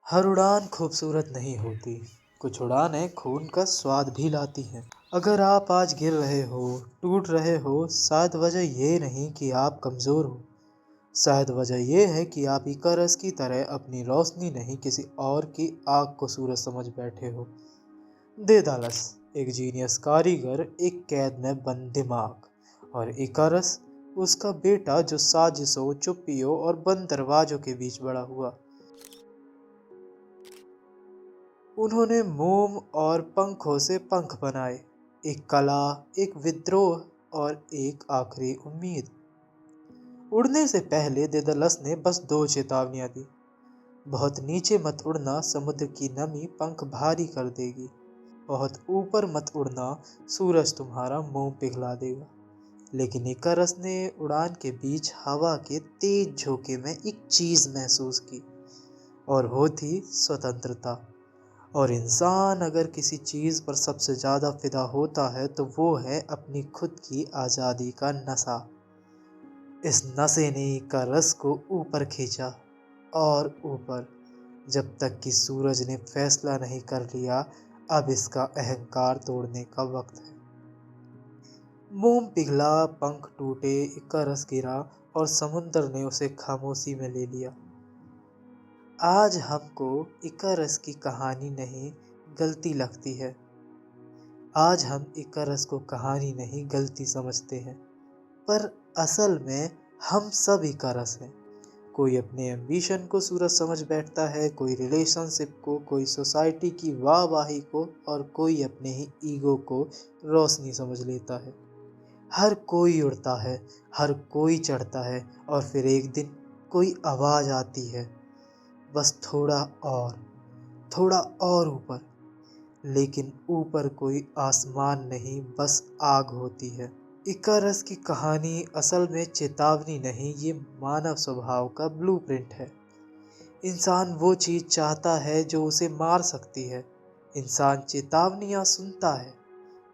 हर उड़ान खूबसूरत नहीं होती। कुछ उड़ानें खून का स्वाद भी लाती हैं। अगर आप आज गिर रहे हो, टूट रहे हो, शायद वजह ये नहीं कि आप कमज़ोर हो। शायद वजह ये है कि आप इकारस की तरह अपनी रोशनी नहीं, किसी और की आग को सूरज समझ बैठे हो। देदालस, एक जीनियस कारीगर, एक कैद में बंद दिमाग, और इकारस, उसका बेटा जो साजिशों, चुप्पियों और बंद दरवाजों के बीच बड़ा हुआ। उन्होंने मोम और पंखों से पंख बनाए, एक कला, एक विद्रोह और एक आखिरी उम्मीद। उड़ने से पहले देदलस ने बस दो चेतावनियां दी। बहुत नीचे मत उड़ना, समुद्र की नमी पंख भारी कर देगी। बहुत ऊपर मत उड़ना, सूरज तुम्हारा मोम पिघला देगा। लेकिन इकारस ने उड़ान के बीच हवा के तेज झोंके में एक चीज महसूस की, और वो थी स्वतंत्रता। और इंसान अगर किसी चीज़ पर सबसे ज़्यादा फिदा होता है तो वो है अपनी खुद की आज़ादी का नशा। इस नशे ने का रस को ऊपर खींचा और ऊपर, जब तक कि सूरज ने फैसला नहीं कर लिया, अब इसका अहंकार तोड़ने का वक्त है। मोम पिघला, पंख टूटे, इकारस गिरा, और समुंदर ने उसे खामोशी में ले लिया। आज हमको इकारस की कहानी नहीं, गलती लगती है। आज हम इकारस को कहानी नहीं, गलती समझते हैं। पर असल में हम सब इकारस हैं। कोई अपने एम्बिशन को सूरज समझ बैठता है, कोई रिलेशनशिप को, कोई सोसाइटी की वाहवाही को, और कोई अपने ही ईगो को रोशनी समझ लेता है। हर कोई उड़ता है, हर कोई चढ़ता है, और फिर एक दिन कोई आवाज़ आती है, बस थोड़ा और ऊपर। लेकिन ऊपर कोई आसमान नहीं, बस आग होती है। इकारस की कहानी असल में चेतावनी नहीं, ये मानव स्वभाव का ब्लूप्रिंट है। इंसान वो चीज़ चाहता है जो उसे मार सकती है। इंसान चेतावनियाँ सुनता है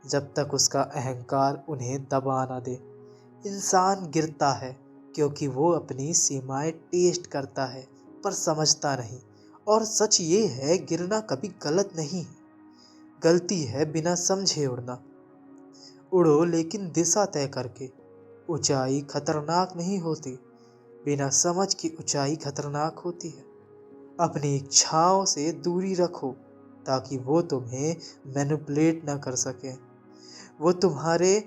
जब तक उसका अहंकार उन्हें दबा ना दे। इंसान गिरता है क्योंकि वो अपनी सीमाएं टेस्ट करता है, पर समझता नहीं। और सच ये है, गिरना कभी गलत नहीं है। गलती है बिना समझे उड़ना। उड़ो लेकिन दिशा तय करके। ऊंचाई खतरनाक नहीं होती, बिना समझ की ऊंचाई खतरनाक होती है। अपनी इच्छाओं से दूरी रखो ताकि वो तुम्हें मैनिपुलेट ना कर सके। वो तुम्हारे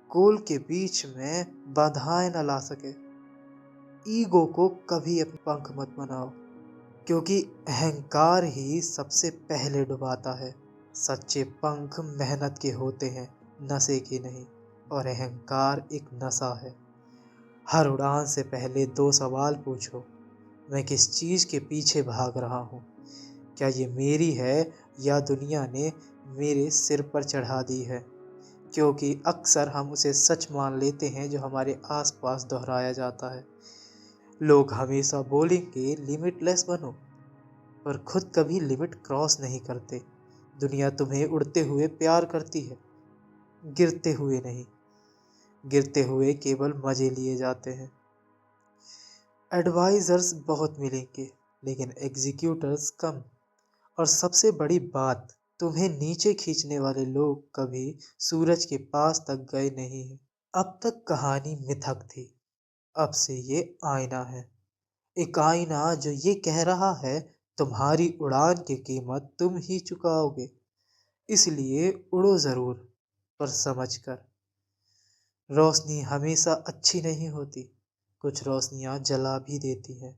गोल के बीच में बाधाएं न ला सके। ईगो को कभी अपने पंख मत बनाओ, क्योंकि अहंकार ही सबसे पहले डुबाता है। सच्चे पंख मेहनत के होते हैं, नशे के नहीं। और अहंकार एक नशा है। हर उड़ान से पहले दो सवाल पूछो। मैं किस चीज़ के पीछे भाग रहा हूँ? क्या ये मेरी है, या दुनिया ने मेरे सिर पर चढ़ा दी है? क्योंकि अक्सर हम उसे सच मान लेते हैं जो हमारे आसपास दोहराया जाता है। लोग हमेशा बोलेंगे लिमिटलेस बनो, पर खुद कभी लिमिट क्रॉस नहीं करते। दुनिया तुम्हें उड़ते हुए प्यार करती है, गिरते हुए नहीं। गिरते हुए केवल मजे लिए जाते हैं। एडवाइजर्स बहुत मिलेंगे, लेकिन एग्जीक्यूटर्स कम। और सबसे बड़ी बात, तुम्हें नीचे खींचने वाले लोग कभी सूरज के पास तक गए नहीं हैं। अब तक कहानी मिथक थी, अब से ये आईना है। एक आईना जो ये कह रहा है, तुम्हारी उड़ान की कीमत तुम ही चुकाओगे। इसलिए उड़ो ज़रूर, पर समझ कर। रोशनी हमेशा अच्छी नहीं होती। कुछ रोशनियाँ जला भी देती हैं,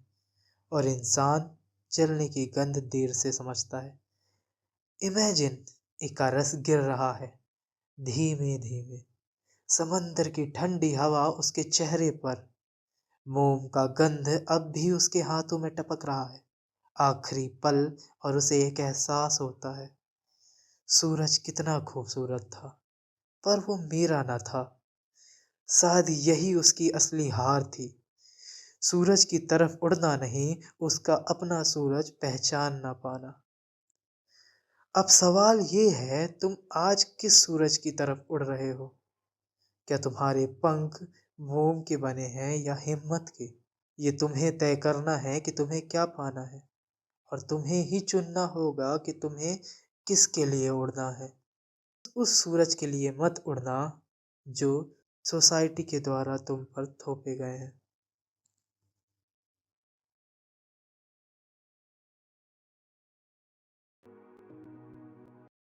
और इंसान जलने की गंध देर से समझता है। इमेजिन, इकारस गिर रहा है, धीमे धीमे। समंदर की ठंडी हवा उसके चेहरे पर। मोम का गंध अब भी उसके हाथों में टपक रहा है। आखिरी पल, और उसे एक एहसास होता है, सूरज कितना खूबसूरत था, पर वो मेरा न था। शायद यही उसकी असली हार थी। सूरज की तरफ उड़ना नहीं, उसका अपना सूरज पहचान ना पाना। अब सवाल ये है, तुम आज किस सूरज की तरफ उड़ रहे हो? क्या तुम्हारे पंख मोम के बने हैं या हिम्मत के? ये तुम्हें तय करना है कि तुम्हें क्या पाना है। और तुम्हें ही चुनना होगा कि तुम्हें किसके लिए उड़ना है। उस सूरज के लिए मत उड़ना जो सोसाइटी के द्वारा तुम पर थोपे गए हैं।